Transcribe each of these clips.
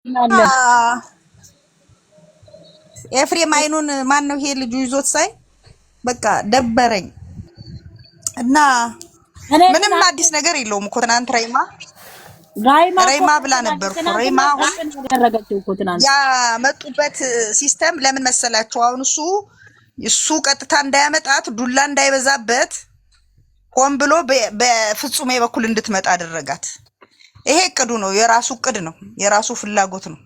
አለ ኤፍሬም አይኑን ማን ነው ይሄ ልጁ ይዞት ሳይ በቃ ደበረኝ እና ምንም አዲስ ነገር የለውም እኮ ትናንት ራይማ ብላ ነበር እኮ ራይማ ያደረገችው እኮ ትናንት ያመጡበት ሲስተም ለምን መሰላችሁ? አሁን እሱ ቀጥታ እንዳያመጣት ዱላ እንዳይበዛበት ሆን ብሎ በፍጹሜ በኩል እንድትመጣ አደረጋት። ይሄ እቅዱ ነው፣ የራሱ እቅድ ነው፣ የራሱ ፍላጎት ነው።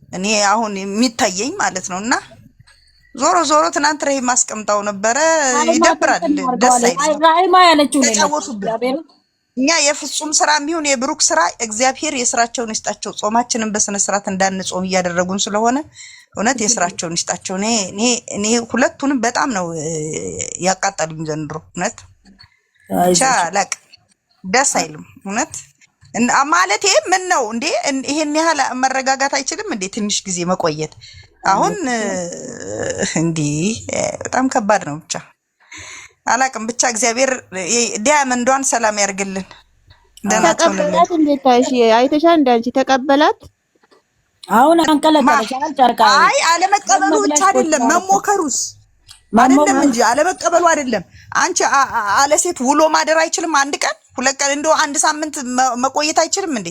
እኔ አሁን የሚታየኝ ማለት ነውና ዞሮ ትናንት ራይማ አስቀምጣው ነበረ። ይደብራል፣ ደስ አይልም። ራይማ ያለችው ነው እኛ የፍጹም ስራ የሚሆን የብሩክ ስራ እግዚአብሔር የስራቸውን ይስጣቸው። ጾማችንን በስነ ስርዓት እንዳንጾም እያደረጉን ስለሆነ እውነት የስራቸውን ይስጣቸው። እኔ ሁለቱንም በጣም ነው ያቃጠሉኝ ዘንድሮ እውነት ቻላቅ ደስ አይልም እውነት ማለት ምን ነው እንዴ? ይሄን ያህል መረጋጋት አይችልም እንዴ? ትንሽ ጊዜ መቆየት አሁን እንዴ በጣም ከባድ ነው። ብቻ አላቅም። ብቻ እግዚአብሔር ዲያመንዷን ሰላም ያርግልን። ተቀበላት እንዴት ታይሽ? አይተሻ እንዳንቺ ተቀበላት። አሁን አንቀለቀለች አልጨርቃ። አይ አለመቀበሉ ብቻ አይደለም መሞከሩስ አይደለም እንጂ አለመቀበሉ አይደለም። አንቺ አለሴት ውሎ ማደር አይችልም? አንድ ቀን ሁለት ቀን እንደው አንድ ሳምንት መቆየት አይችልም እንዴ?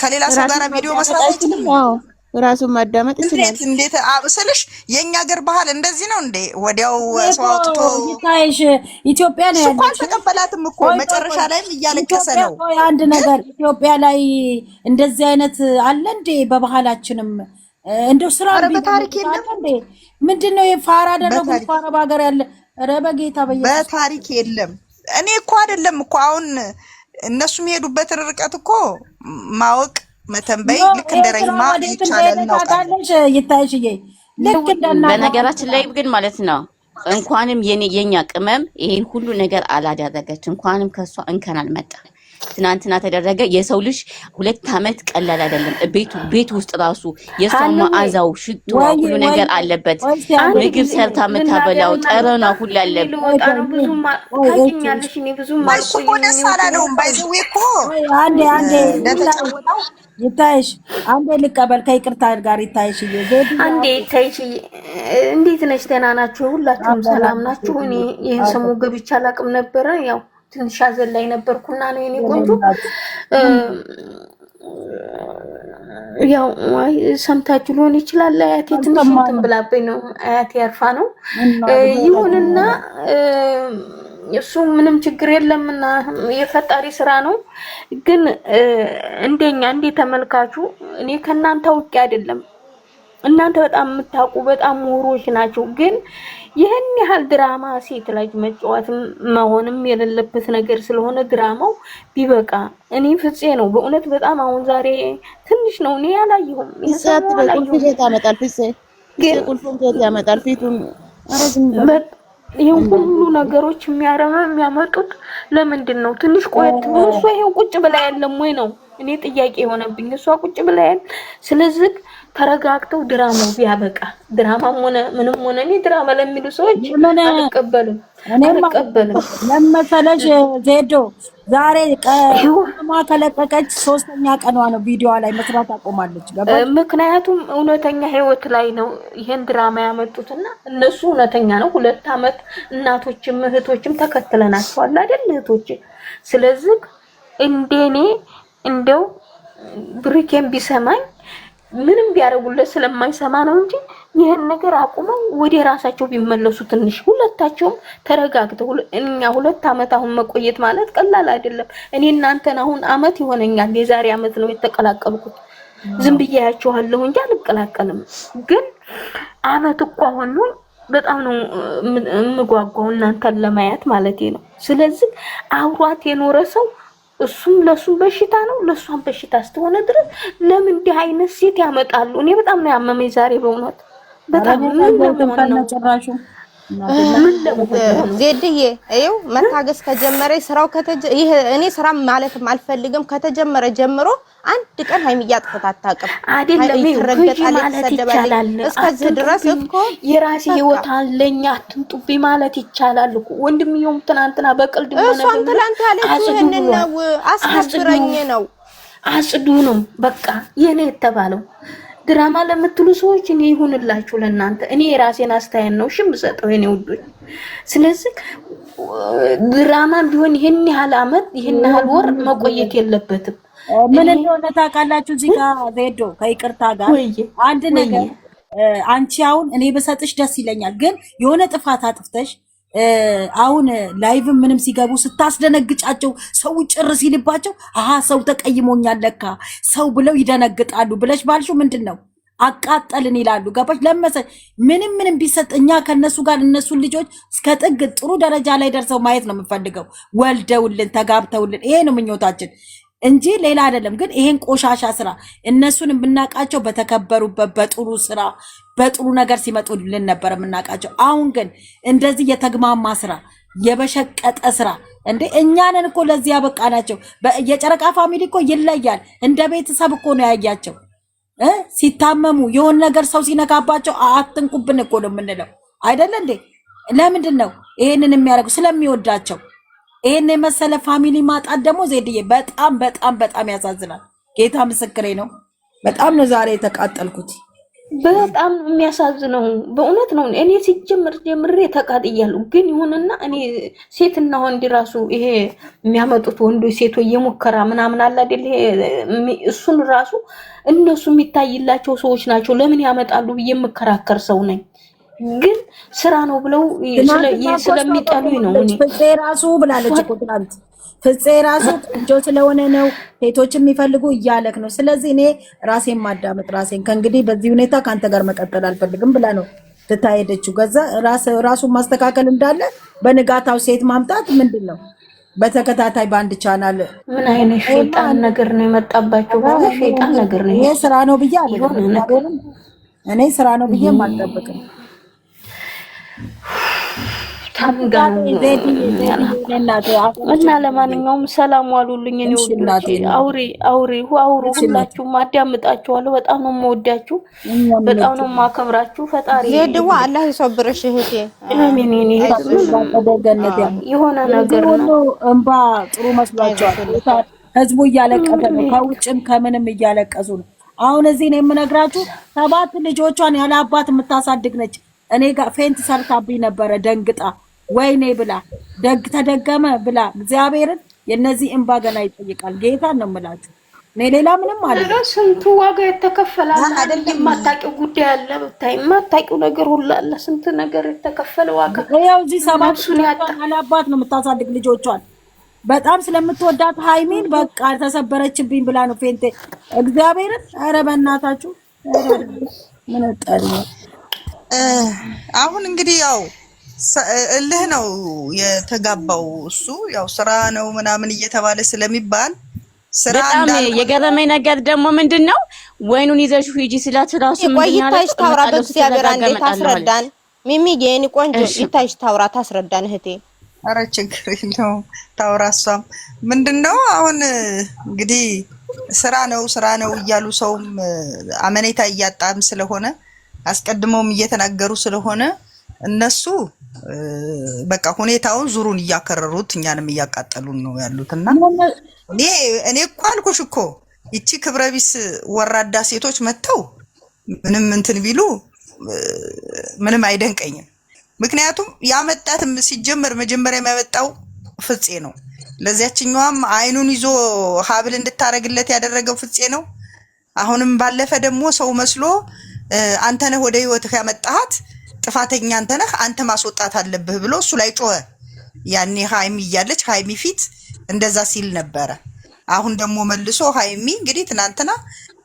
ከሌላ ሰው ጋር ቪዲዮ መስራት አይችልም? አዎ ራሱን ማዳመጥ ይችላል። እንዴት አብስልሽ የኛ ሀገር ባህል እንደዚህ ነው እንዴ? ወዲያው ሰው አውጥቶ ይታይሽ ኢትዮጵያ ነው ያለው። እኮ ተቀበላትም እኮ መጨረሻ ላይም እያለቀሰ ነው። አንድ ነገር ኢትዮጵያ ላይ እንደዚህ አይነት አለ እንዴ? በባህላችንም እንደው ስራ በታሪክ የለም እንዴ? ምንድነው የፋራ አደረጉ? ፋራ ባገር ያለ ኧረ በጌታ በታሪክ የለም። እኔ እኮ አይደለም እኮ አሁን እነሱ የሚሄዱበትን ርቀት እኮ ማወቅ መተንበይ ልክ እንደ ራይማ ይቻላል ነው ታለሽ ይታይሽዬ ልክ እንደና በነገራችን ላይ ግን ማለት ነው እንኳንም የኛ ቅመም ይሄን ሁሉ ነገር አላደረገች። እንኳንም ከሷ እንከን አልመጣ። ትናንትና ተደረገ። የሰው ልጅ 2 አመት ቀላል አይደለም። ቤቱ ውስጥ ራሱ የሷ መዓዛው ሽቶ ሁሉ ነገር አለበት። ምግብ ሰርታ መታበላው ጠረኗ ሁሉ አለበት። ብዙም ታውቂኛለሽ። እኔ ብዙም ደስ አላለውም። ባይዘው እኮ አንዴ እንደተጫወተው ይታይሽ። አንዴ ልቀበል ከይቅርታ ጋር ይታይሽ። አንዴ ይታይሽ። እንዴት ነሽ? ደህና ናችሁ? ሁላችሁም ሰላም ናችሁ? እኔ ይሄን ሰሙ ገብቻ አላቅም ነበረ። ያው ትንሽ አዘን ላይ ነበርኩና ነው የኔ ቆንጆ። ያው ሰምታችሁ ሊሆን ይችላል። አያቴ ትንሽ እንትን ብላብኝ ነው። አያቴ ያርፋ ነው። ይሁንና እሱ ምንም ችግር የለምና የፈጣሪ ስራ ነው። ግን እንደኛ እንደ ተመልካቹ እኔ ከናንተ አውቄ አይደለም። እናንተ በጣም የምታውቁ በጣም ምሁሮች ናቸው። ግን ይሄን ያህል ድራማ ሴት ላይ መጫወት መሆንም የሌለበት ነገር ስለሆነ ድራማው ቢበቃ እኔ ፍፄ ነው በእውነት በጣም አሁን ዛሬ ትንሽ ነው። እኔ ያላየሁም ያመጣል ፊቱን ይሄን ሁሉ ነገሮች የሚያመጡት ለምንድን ነው? ትንሽ ቆየት ብሎ እሷ ይሄው ቁጭ ብላ ያለም ወይ ነው እኔ ጥያቄ የሆነብኝ። እሷ ቁጭ ብላ ያለ ስለዚህ ተረጋግተው ድራማው ቢያበቃ ድራማም ሆነ ምንም ሆነ እኔ ድራማ ለሚሉ ሰዎች አልቀበልም። ለመሰለሽ ዜዶ ዛሬ ቀማ ከለቀቀች 3ኛ ቀኗ ነው። ቪዲዮ ላይ መስራት አቆማለች። ምክንያቱም እውነተኛ ህይወት ላይ ነው ይሄን ድራማ ያመጡትና እነሱ እውነተኛ ነው። 2 አመት እናቶችም እህቶችም ተከትለናቸዋል አይደል እህቶች። ስለዚህ እንደኔ እንደው ብሩኬን ቢሰማኝ ምንም ቢያረጉለት ስለማይሰማ ነው እንጂ ይሄን ነገር አቁመው ወደ ራሳቸው ቢመለሱ ትንሽ ሁለታቸውም ተረጋግተው እኛ 2 አመት አሁን መቆየት ማለት ቀላል አይደለም። እኔ እናንተን አሁን አመት ይሆነኛል። የዛሬ አመት ነው የተቀላቀልኩት። ዝም ብያያችኋለሁ እንጂ አልቀላቀልም። ግን አመት እኮ አሁን ነው በጣም ነው የምጓጓው እናንተን ለማየት ማለት ነው። ስለዚህ አውሯት የኖረ ሰው እሱም ለሱም በሽታ ነው ለሷም በሽታ ስለሆነ ድረስ ለምን እንዲህ አይነት ሴት ያመጣሉ? እኔ በጣም ነው ያመመኝ ዛሬ በእውነት በጣም ነው ጭራሹ ዜድዬ ይኸው መታገስ ከጀመረ ስራው ይሄ እኔ ስራ ማለትም አልፈልግም። ከተጀመረ ጀምሮ አንድ ቀን ሃይሚያ አጥፍታ አታውቅም። አይደለም ይቻላል። እስከዚህ ድረስ እኮ የራሴ ህይወት አለኝ አትምጡብኝ ማለት ይቻላል እኮ። ወንድምየውም ትናንትና በቀልድ ሆነ እሷም ትናንት ያለችው ይሄንን ነው አስከብረኝ ነው አጽዱንም በቃ የኔ የተባለው ድራማ ለምትሉ ሰዎች እኔ ይሁንላችሁ ለእናንተ። እኔ የራሴን አስተያየት ነው የምሰጠው የኔ ውዶች። ስለዚህ ድራማም ቢሆን ይሄን ያህል አመት ይሄን ያህል ወር መቆየት የለበትም። ምን እንደሆነ ታውቃላችሁ? እዚህ ጋር ዜዶ ከይቅርታ ጋር አንድ ነገር አንቺ አሁን እኔ በሰጥሽ ደስ ይለኛል፣ ግን የሆነ ጥፋት አጥፍተሽ አሁን ላይቭ ምንም ሲገቡ ስታስደነግጫቸው ሰው ጭር ሲልባቸው አሃ ሰው ተቀይሞኛል ለካ ሰው ብለው ይደነግጣሉ ብለሽ ባልሽው ምንድን ነው አቃጠልን ይላሉ። ገባሽ? ለመሰ ምንም ቢሰጥ እኛ ከነሱ ጋር እነሱን ልጆች እስከ ጥግ ጥሩ ደረጃ ላይ ደርሰው ማየት ነው የምፈልገው። ወልደውልን ተጋብተውልን፣ ይሄ ነው ምኞታችን እንጂ ሌላ አይደለም። ግን ይሄን ቆሻሻ ስራ እነሱን የምናውቃቸው በተከበሩበት በጥሩ ስራ በጥሩ ነገር ሲመጡልን ነበር የምናውቃቸው። አሁን ግን እንደዚህ የተግማማ ስራ የበሸቀጠ ስራ እንዴ! እኛንን እኮ ለዚህ ያበቃናቸው። የጨረቃ ፋሚሊ እኮ ይለያል። እንደ ቤተሰብ እኮ ነው ያያቸው። ሲታመሙ የሆነ ነገር ሰው ሲነካባቸው አትንኩብን እኮ ነው የምንለው አይደለ እንዴ? ለምንድን ነው ይሄንን የሚያደርጉ? ስለሚወዳቸው። ይሄን የመሰለ ፋሚሊ ማጣት ደግሞ ዜድዬ በጣም በጣም በጣም ያሳዝናል። ጌታ ምስክሬ ነው። በጣም ነው ዛሬ የተቃጠልኩት። በጣም የሚያሳዝነው በእውነት ነው። እኔ ሲጀምር ጀምሬ ተቃጥያለሁ። ግን ይሁንና እኔ ሴትና ወንድ ራሱ ይሄ የሚያመጡት ወንዶች ሴቶች የሙከራ ምናምን አለ አይደል? እሱን ራሱ እነሱ የሚታይላቸው ሰዎች ናቸው። ለምን ያመጣሉ ብዬ የምከራከር ሰው ነኝ። ግን ስራ ነው ብለው ስለሚጠሉኝ ነው። እኔ ፍፄ ራሱ ብላለች እኮ ትናንት ፍፄ ራሱ ቆንጆ ስለሆነ ነው ሴቶች የሚፈልጉ እያለክ ነው። ስለዚህ እኔ ራሴን ማዳመጥ ራሴን ከእንግዲህ በዚህ ሁኔታ ከአንተ ጋር መቀጠል አልፈልግም ብላ ነው ትታሄደችው። ገዛ ራሱን ማስተካከል እንዳለ በንጋታው ሴት ማምጣት ምንድን ነው? በተከታታይ በአንድ ቻናል ምን አይነት ሸይጣን ነገር ነው የመጣባቸው? ሸይጣን ነገር ነው ይሄ። ስራ ነው ብዬ አልጠብቅም። እኔ ስራ ነው ብዬ አልጠብቅም። እና ለማንኛውም ሰላም ዋሉልኝ። እኔ ወዶች አውሪ ሁላችሁም አዳምጣችኋለሁ። በጣም ነው የምወዳችሁ፣ በጣም ነው የማከብራችሁ። ፈጣሪ ዜድዋ አላህ ይሶብርሽ እህቴ። አሜን። እኔ የሆነ ነገር ነው እንባ ጥሩ መስሏቸዋል። ህዝቡ እያለቀሰ ነው፣ ከውጭም ከምንም እያለቀሱ ነው። አሁን እዚህ ነው የምነግራችሁ፣ 7 ልጆቿን ያለ አባት የምታሳድግ ነች። እኔ ጋር ፌንት ሰርታብኝ ነበረ ደንግጣ ወይኔ ብላ ተደገመ ብላ እግዚአብሔርን የነዚህ እንባ ገና ይጠይቃል። ጌታን ነው የምላችሁ። እኔ ሌላ ምንም አለ ስንቱ ዋጋ የተከፈለ አይደል? የማታውቂው ጉዳይ አለ ብታይ፣ የማታውቂው ነገር ሁሉ አለ። ስንት ነገር የተከፈለ ዋጋ። ያው እዚህ 7 አላባት ነው የምታሳድግ ልጆቿን። በጣም ስለምትወዳት ሃይሚን በቃ ተሰበረችብኝ ብላ ነው ፌንቴ እግዚአብሔርን። ኧረ በእናታችሁ ምን ወጣልኝ። አሁን እንግዲህ ያው እልህ ነው የተጋባው። እሱ ያው ስራ ነው ምናምን እየተባለ ስለሚባል ስራ በጣም የገረመኝ ነገር ደግሞ ምንድነው ወይኑን ይዘሽ ሂጂ ስላት ራሱ ምን ይታይሽ ታውራ በእግዚአብሔር አንዴ ታስረዳን። ሚሚ የኔ ቆንጆ ይታይሽ ታውራ ታስረዳን እህቴ። ኧረ ችግር የለውም ታውራ። እሷም ምንድነው አሁን እንግዲህ ስራ ነው እያሉ ሰውም አመኔታ እያጣም ስለሆነ አስቀድመውም እየተናገሩ ስለሆነ እነሱ በቃ ሁኔታውን ዙሩን እያከረሩት እኛንም እያቃጠሉን ነው ያሉትና እኔ እኮ አልኩሽ እኮ ይቺ ክብረቢስ ወራዳ ሴቶች መተው ምንም እንትን ቢሉ ምንም አይደንቀኝም። ምክንያቱም ያመጣትም ሲጀመር መጀመሪያ የሚያመጣው ፍፄ ነው። ለዚያችኛዋም አይኑን ይዞ ሀብል እንድታረግለት ያደረገው ፍፄ ነው። አሁንም ባለፈ ደግሞ ሰው መስሎ አንተ ነህ ወደ ህይወትህ ያመጣሃት፣ ጥፋተኛ አንተ ነህ፣ አንተ ማስወጣት አለብህ ብሎ እሱ ላይ ጮኸ። ያኔ ሃይሚ እያለች ሃይሚ ፊት እንደዛ ሲል ነበረ። አሁን ደግሞ መልሶ ሃይሚ እንግዲህ ትናንትና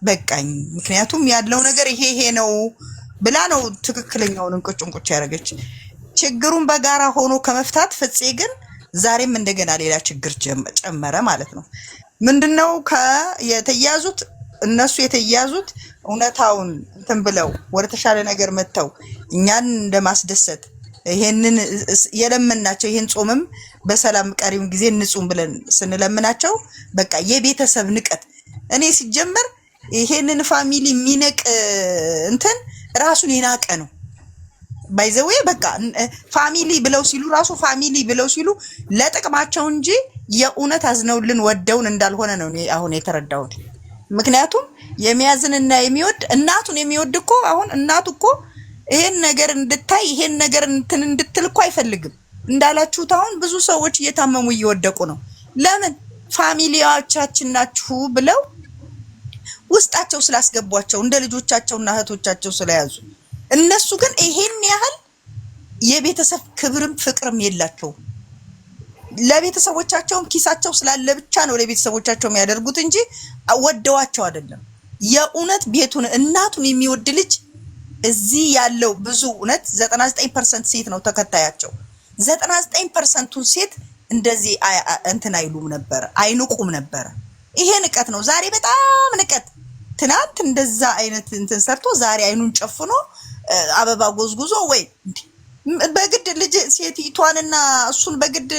በቃኝ፣ ምክንያቱም ያለው ነገር ይሄ ነው ብላ ነው ትክክለኛውን እንቁጭ ያደረገች። ችግሩን በጋራ ሆኖ ከመፍታት ፍፄ ግን ዛሬም እንደገና ሌላ ችግር ጨመረ ማለት ነው። ምንድነው የተያዙት እነሱ የተያዙት እውነታውን እንትን ብለው ወደ ተሻለ ነገር መተው እኛን እንደማስደሰት ይሄንን የለምናቸው ይሄን ጾምም በሰላም ቀሪውን ጊዜ እንጹም ብለን ስንለምናቸው በቃ የቤተሰብ ንቀት። እኔ ሲጀመር ይሄንን ፋሚሊ የሚነቅ እንትን ራሱን የናቀ ነው ባይዘዌ። በቃ ፋሚሊ ብለው ሲሉ ራሱ ፋሚሊ ብለው ሲሉ ለጥቅማቸው እንጂ የእውነት አዝነውልን ወደውን እንዳልሆነ ነው አሁን የተረዳሁት። ምክንያቱም የሚያዝንና የሚወድ እናቱን የሚወድ እኮ አሁን እናቱ እኮ ይሄን ነገር እንድታይ ይሄን ነገር እንድትል እኮ አይፈልግም። እንዳላችሁት አሁን ብዙ ሰዎች እየታመሙ እየወደቁ ነው። ለምን? ፋሚሊያዎቻችን ናችሁ ብለው ውስጣቸው ስላስገቧቸው እንደ ልጆቻቸውና እህቶቻቸው ስለያዙ፣ እነሱ ግን ይሄን ያህል የቤተሰብ ክብርም ፍቅርም የላቸውም። ለቤተሰቦቻቸውም ኪሳቸው ስላለ ብቻ ነው ለቤተሰቦቻቸው የሚያደርጉት እንጂ ወደዋቸው አይደለም። የእውነት ቤቱን እናቱን የሚወድ ልጅ እዚህ ያለው ብዙ እውነት 99% ሴት ነው ተከታያቸው። 99%ቱን ሴት እንደዚህ እንትን አይሉም ነበር፣ አይንቁም ነበር። ይሄ ንቀት ነው። ዛሬ በጣም ንቀት። ትናንት እንደዛ አይነት እንትን ሰርቶ ዛሬ አይኑን ጨፍኖ አበባ ጎዝጉዞ ወይ በግድ ልጅ ሴቲቷንና እሱን በግድ